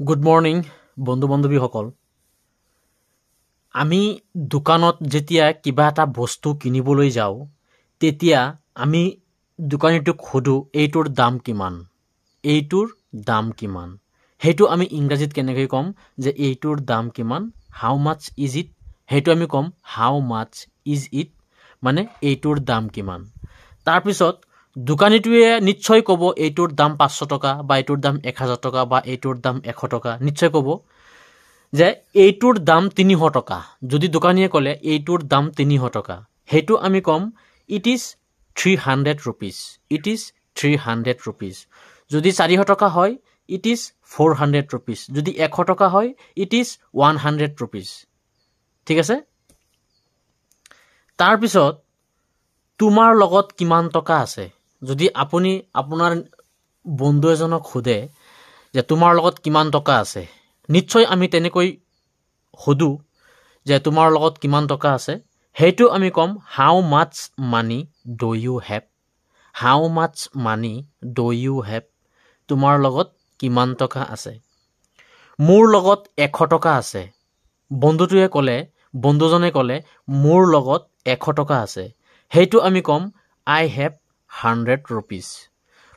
Good morning বন্ধু বান্ধৱীসকল। আমি দোকানত যেতিয়া কিবা এটা বস্তু কিনিবলৈ যাওঁ তেতিয়া আমি দোকানীটোক সোধো এইটোৰ দাম কিমান, সেইটো আমি ইংৰাজীত কেনেকৈ ক'ম যে এইটোৰ দাম কিমান, হাউ মাছ ইজ ইট, সেইটো আমি ক'ম হাউ মাছ ইজ ইট, মানে এইটোৰ দাম কিমান। তাৰপিছত দোকানীটোৱে নিশ্চয় ক'ব এইটোৰ দাম 500 টকা বা এইটোৰ দাম 1000 টকা বা এইটোৰ দাম 100 টকা, নিশ্চয় ক'ব যে এইটোৰ দাম 300 টকা। যদি দোকানীয়ে ক'লে এইটোৰ দাম 300 টকা, সেইটো আমি ক'ম it is 300 rupees, it is 300 rupees. যদি 400 টকা হয় ইট ইজ 400 ৰুপিজ, যদি 100 টকা হয় ইট ইজ 100 ৰুপিজ। ঠিক আছে। তাৰপিছত তোমাৰ লগত কিমান টকা আছে, যদি আপুনি আপোনাৰ বন্ধু এজনক সোধে যে তোমাৰ লগত কিমান টকা আছে, নিশ্চয় আমি তেনেকৈ সোধো যে তোমাৰ লগত কিমান টকা আছে, সেইটো আমি ক'ম how much money do you have, how much money do you have, তোমাৰ লগত কিমান টকা আছে। মোৰ লগত 100 টকা আছে, বন্ধুজনে ক'লে মোৰ লগত 100 টকা আছে, সেইটো আমি ক'ম আই হেভ 100 ৰুপিজ।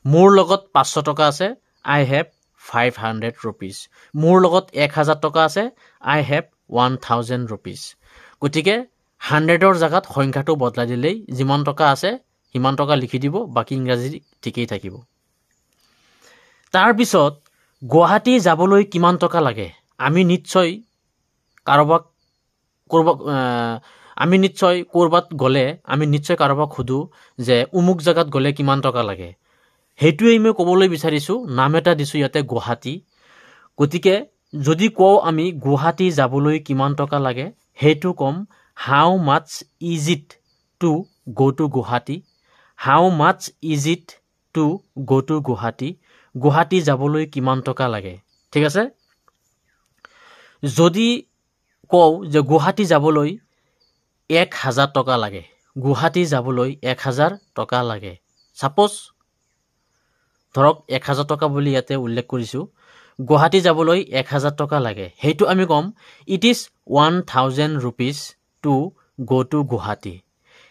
মোৰ লগত 500 টকা আছে, আই হেভ 500 ৰুপিজ। মোৰ লগত 1000 টকা আছে, আই হেভ 1000 ৰুপিজ। গতিকে 100ৰ জেগাত সংখ্যাটো বদলাই দিলেই যিমান টকা আছে সিমান টকা লিখি দিব, বাকী ইংৰাজী ঠিকেই থাকিব। তাৰপিছত গুৱাহাটী যাবলৈ কিমান টকা লাগে, আমি নিশ্চয় ক'ৰবাত গ'লে আমি নিশ্চয় কাৰোবাক সোধো যে অমুক জেগাত গ'লে কিমান টকা লাগে। সেইটোৱেই মই ক'বলৈ বিচাৰিছোঁ, নাম এটা দিছোঁ ইয়াতে গুৱাহাটী। গতিকে যদি কওঁ আমি গুৱাহাটী যাবলৈ কিমান টকা লাগে, সেইটো ক'ম how much is it to go' to Guwahati, how much is it to go' to Guwahati, Guwahati যাবলৈ কিমান টকা লাগে। ঠিক আছে। যদি কওঁ যে গুৱাহাটী যাবলৈ 1000 টকা লাগে, গুৱাহাটী যাবলৈ 1000 টকা লাগে, ছাপ'জ ধৰক 1000 টকা বুলি ইয়াতে উল্লেখ কৰিছোঁ, গুৱাহাটী যাবলৈ 1000 টকা লাগে, সেইটো আমি ক'ম it is 1000 rupees to go' to Guwahati,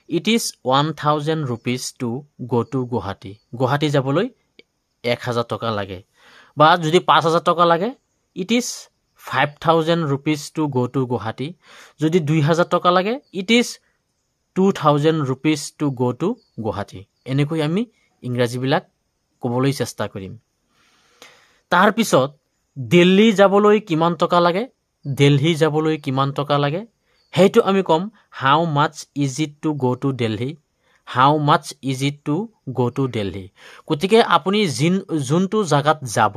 it is 1000 rupees to go' to Guwahati, Guwahati যাবলৈ 1000 টকা লাগে। বা যদি 5000 টকা লাগে it is 5000 rupees to go' to Guwahati, যদি 2000 টকা লাগে it is 2000 rupees to go' to Guwahati. এনেকৈ আমি ইংৰাজীবিলাক ক'বলৈ চেষ্টা কৰিম। তাৰপিছত দিল্লী যাবলৈ কিমান টকা লাগে, দিল্লী যাবলৈ কিমান টকা লাগে, সেইটো আমি ক'ম how much is it to go' to Delhi, how much is it to go' to Delhi. গতিকে আপুনি যোনটো জেগাত যাব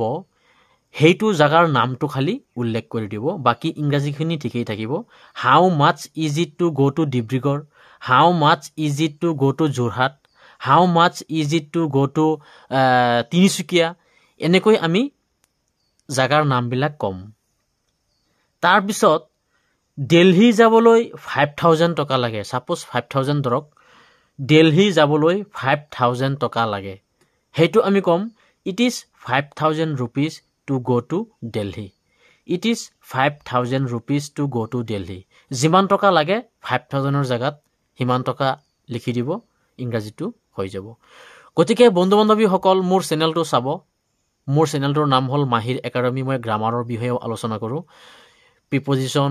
সেইটো জেগাৰ নামটো খালি উল্লেখ কৰি দিব, বাকী ইংৰাজীখিনি ঠিকেই থাকিব। How much is it to go' to Dibrugarh, how much is it to go' to Jorhat, how much is it to go' to Tinsukia, এনেকৈ আমি জেগাৰ নামবিলাক ক'ম। তাৰপিছত দিল্লী যাবলৈ 5000 টকা লাগে, ছাপ'জ 5000 ধৰক, দিল্লী যাবলৈ 5000 টকা লাগে, সেইটো আমি ক'ম it is 5000 rupees to go' to Delhi, it is 5000 rupees to go' to Delhi. যিমান টকা লাগে 5000ৰ জেগাত সিমান টকা লিখি দিব, ইংৰাজীটো হৈ যাব। গতিকে বন্ধু বান্ধৱীসকল মোৰ চেনেলটো চাব, মোৰ চেনেলটোৰ নাম হ'ল মাহিৰ একাডেমী। মই গ্ৰামাৰৰ বিষয়েও আলোচনা কৰোঁ, preposition,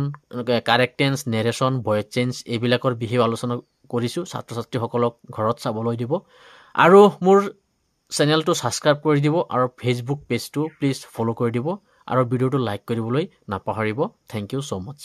correct tense, narration, voice change এইবিলাকৰ বিষয়েও আলোচনা কৰিছোঁ। ছাত্ৰ ছাত্ৰীসকলক ঘৰত চাবলৈ দিব আৰু মোৰ চেনেলটো ছাবস্ক্ৰাইব কৰি দিব আৰু ফেচবুক পেজটো প্লিজ ফ'ল' কৰি দিব আৰু ভিডিঅ'টো লাইক কৰিবলৈ নাপাহৰিব। Thank you so' much.